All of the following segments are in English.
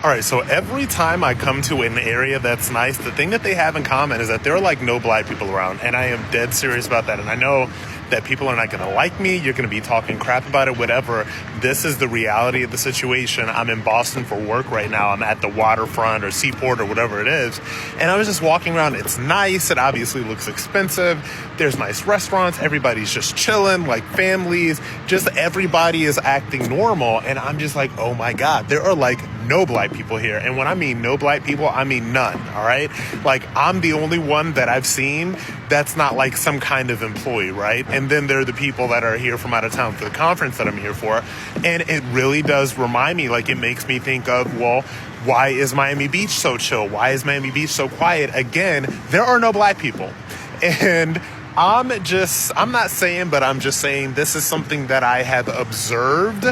All right, so every time I come to an area that's nice, the thing that they have in common is that there are like no black people around, and I am dead serious about that. And I know that people are not going to like me. You're going to be talking crap about it, whatever. This is the reality of the situation. I'm in Boston for work right now. I'm at the waterfront or seaport or whatever it is. And I was just walking around. It's nice. It obviously looks expensive. There's nice restaurants. Everybody's just chilling, like families. Just everybody is acting normal. And I'm just like, oh my God, there are like no black people here. And when I mean no black people, I mean none. All right. Like I'm the only one that I've seen that's not like some kind of employee. Right. And then there are the people that are here from out of town for the conference that I'm here for. And it really does remind me, like it makes me think of, well, why is Miami Beach so chill? Why is Miami Beach so quiet? Again, there are no black people. And I'm not saying, but I'm just saying this is something that I have observed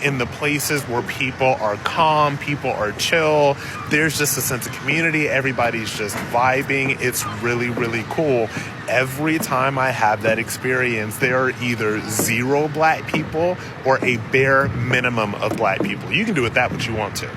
in the places where people are calm, people are chill. There's just a sense of community. Everybody's just vibing. It's really, really cool. Every time I have that experience, there are either zero black people or a bare minimum of black people. You can do with that what you want to.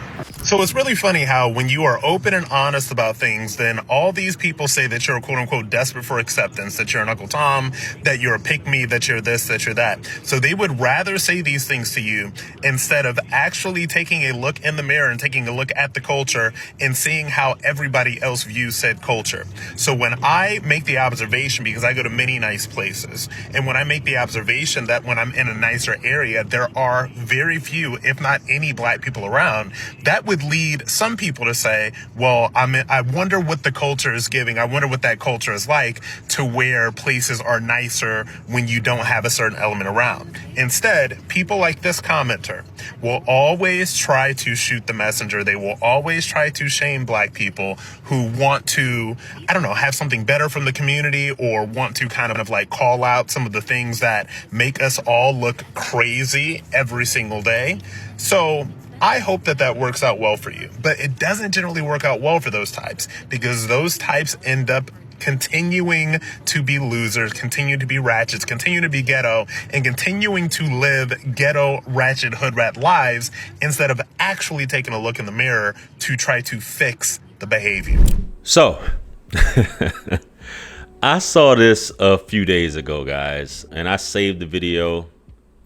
So it's really funny how when you are open and honest about things, then all these people say that you're quote unquote desperate for acceptance, that you're an Uncle Tom, that you're a pick-me, that you're this, that you're that. So they would rather say these things to you instead of actually taking a look in the mirror and taking a look at the culture and seeing how everybody else views said culture. So when I make the observation, because I go to many nice places, and when I make the observation that when I'm in a nicer area, there are very few, if not any black people around, that would lead some people to say, well, I wonder what the culture is giving. I wonder what that culture is like to where places are nicer when you don't have a certain element around. Instead, people like this commenter will always try to shoot the messenger. They will always try to shame black people who want to, I don't know, have something better from the community or want to kind of like call out some of the things that make us all look crazy every single day. So I hope that that works out well for you, but it doesn't generally work out well for those types because those types end up continuing to be losers, continue to be ratchets, continue to be ghetto, and continuing to live ghetto, ratchet, hood rat lives instead of actually taking a look in the mirror to try to fix the behavior. So, I saw this a few days ago, guys, and I saved the video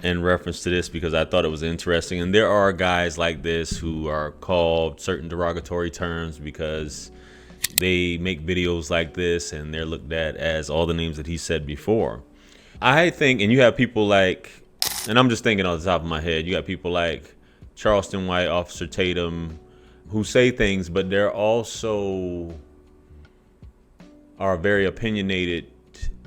in reference to this because I thought it was interesting. And there are guys like this who are called certain derogatory terms because they make videos like this and they're looked at as all the names that he said before. I think, and you have people like, and I'm just thinking off the top of my head, you got people like Charleston White, Officer Tatum, who say things, but they're also are very opinionated.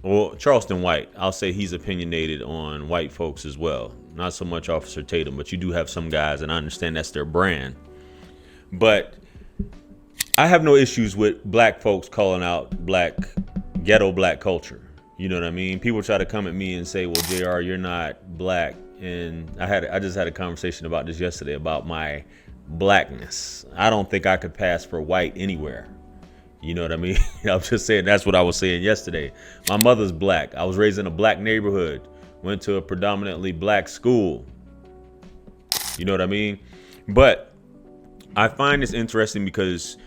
Well, Charleston White, I'll say he's opinionated on white folks as well. Not so much Officer Tatum, but you do have some guys, and I understand that's their brand. But I have no issues with black folks calling out ghetto black culture. You know what I mean? People try to come at me and say, well, JR, you're not black. And I just had a conversation about this yesterday about my blackness. I don't think I could pass for white anywhere. You know what I mean? I'm just saying that's what I was saying yesterday. My mother's black. I was raised in a black neighborhood, went to a predominantly black school. You know what I mean? But I find this interesting because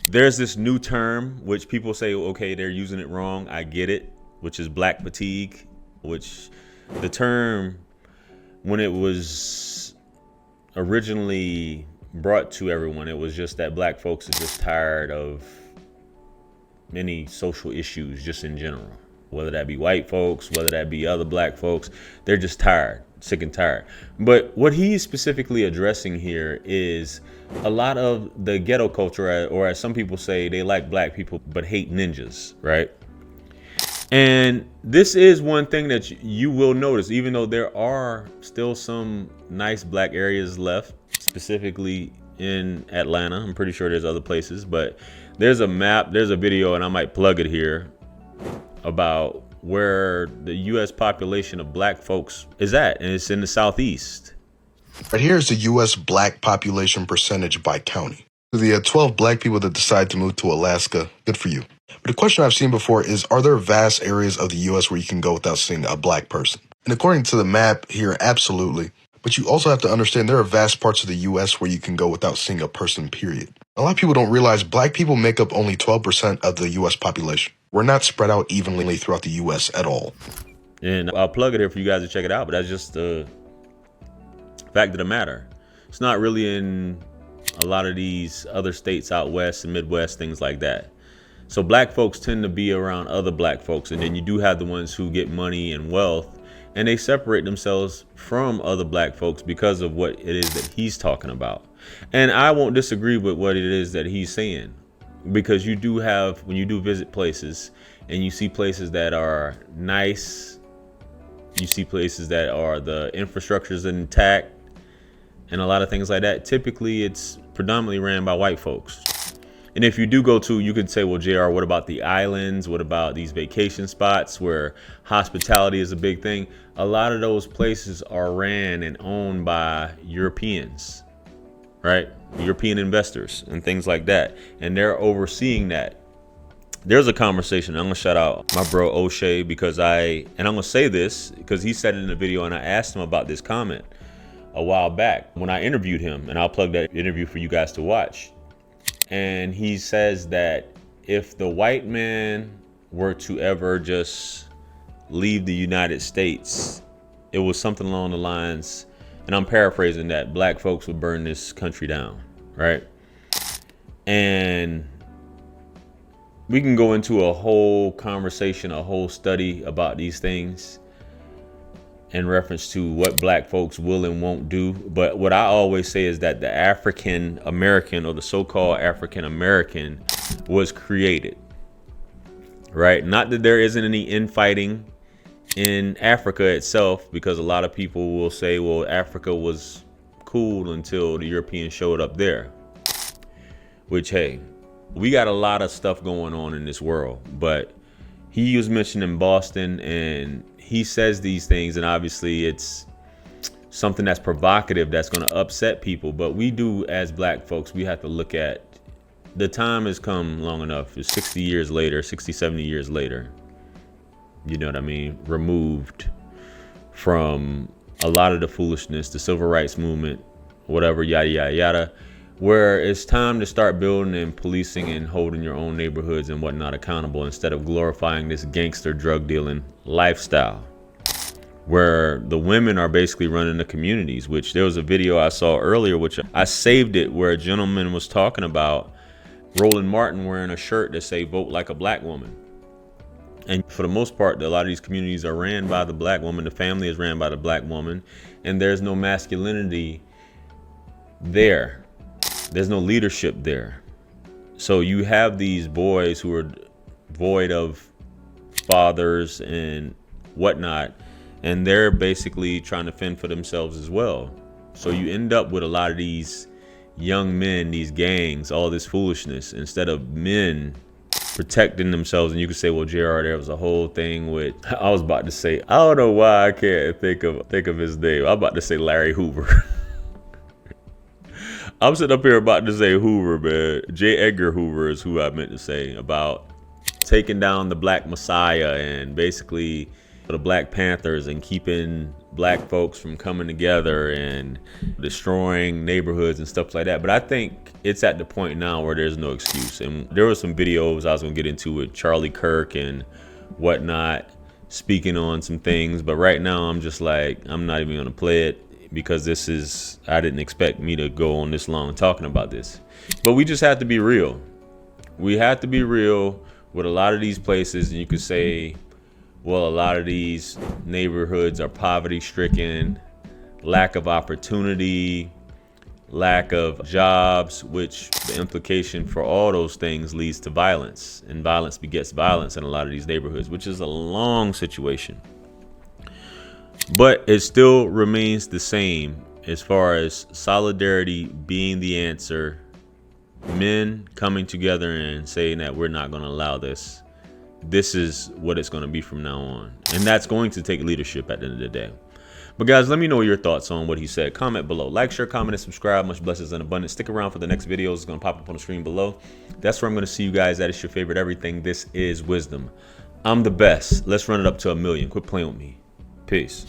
there's this new term which people say, okay, they're using it wrong. I get it, which is black fatigue, which the term, when it was originally brought to everyone, it was just that black folks are just tired of many social issues just in general, whether that be white folks, whether that be other black folks. They're just tired, sick and tired. But what he's specifically addressing here is a lot of the ghetto culture, or as some people say, they like black people but hate ninjas, right? And this is one thing that you will notice, even though there are still some nice black areas left, specifically in Atlanta. I'm pretty sure there's other places, but there's a map, there's a video, and I might plug it here, about where the U.S. population of black folks is at, and it's in the Southeast. Right here is the U.S. black population percentage by county. The 12 black people that decide to move to Alaska, good for you. But a question I've seen before is, are there vast areas of the U.S. where you can go without seeing a black person? And according to the map here, absolutely. But you also have to understand there are vast parts of the US where you can go without seeing a person, period. A lot of people don't realize black people make up only 12% of the US population. We're not spread out evenly throughout the US at all. And I'll plug it here for you guys to check it out, but that's just the fact of the matter. It's not really in a lot of these other states out west and Midwest, things like that. So black folks tend to be around other black folks, and then you do have the ones who get money and wealth, and they separate themselves from other black folks because of what it is that he's talking about. And I won't disagree with what it is that he's saying, because you do have, when you do visit places and you see places that are nice, you see places that are, the infrastructure is intact and a lot of things like that, typically it's predominantly ran by white folks. And if you do go to, you could say, well, JR, what about the islands? What about these vacation spots where hospitality is a big thing? A lot of those places are ran and owned by Europeans, right? European investors and things like that. And they're overseeing that. There's a conversation. I'm going to shout out my bro O'Shea, because I'm going to say this because he said it in the video, and I asked him about this comment a while back when I interviewed him, and I'll plug that interview for you guys to watch. And he says that if the white man were to ever just leave the United States, it was something along the lines, and I'm paraphrasing, that black folks would burn this country down, right? And we can go into a whole conversation, a whole study about these things in reference to what black folks will and won't do. But what I always say is that the African American, or the so-called African American, was created, right? Not that there isn't any infighting in Africa itself, because a lot of people will say, well, Africa was cool until the Europeans showed up there, which, hey, we got a lot of stuff going on in this world. But he was mentioning Boston, and he says these things, and obviously it's something that's provocative, that's going to upset people. But we do, as black folks, we have to look at, the time has come long enough. It's 60 years later, 60, 70 years later, you know what I mean, removed from a lot of the foolishness, the civil rights movement, whatever, yada, yada, yada, where it's time to start building and policing and holding your own neighborhoods and whatnot accountable, instead of glorifying this gangster drug dealing lifestyle, where the women are basically running the communities. Which there was a video I saw earlier, which I saved it, where a gentleman was talking about Roland Martin wearing a shirt that say "Vote like a black woman." And for the most part, a lot of these communities are ran by the black woman. The family is ran by the black woman, and there's no masculinity there. There's no leadership there. So you have these boys who are void of fathers and whatnot, and they're basically trying to fend for themselves as well. So you end up with a lot of these young men, these gangs, all this foolishness, instead of men protecting themselves. And you could say, well, JR, there was a whole thing with, I was about to say, I don't know why I can't think of his name. I'm about to say Larry Hoover. I'm sitting up here about to say Hoover, man. J. Edgar Hoover is who I meant to say, about taking down the Black Messiah and basically the Black Panthers, and keeping black folks from coming together and destroying neighborhoods and stuff like that. But I think it's at the point now where there's no excuse. And there were some videos I was going to get into with Charlie Kirk and whatnot, speaking on some things. But right now I'm just like, I'm not even going to play it, because I didn't expect me to go on this long talking about this. But we just have to be real. We have to be real with a lot of these places. And you could say, well, a lot of these neighborhoods are poverty stricken, lack of opportunity, lack of jobs, which the implication for all those things leads to violence, and violence begets violence in a lot of these neighborhoods, which is a long situation. But it still remains the same as far as solidarity being the answer. Men coming together and saying that we're not going to allow this. This is what it's going to be from now on. And that's going to take leadership at the end of the day. But guys, let me know your thoughts on what he said. Comment below. Like, share, comment, and subscribe. Much blessings and abundance. Stick around for the next videos. It's going to pop up on the screen below. That's where I'm going to see you guys. That is your favorite everything. This is Wisdom. I'm the best. Let's run it up to 1 million. Quit playing with me. Peace.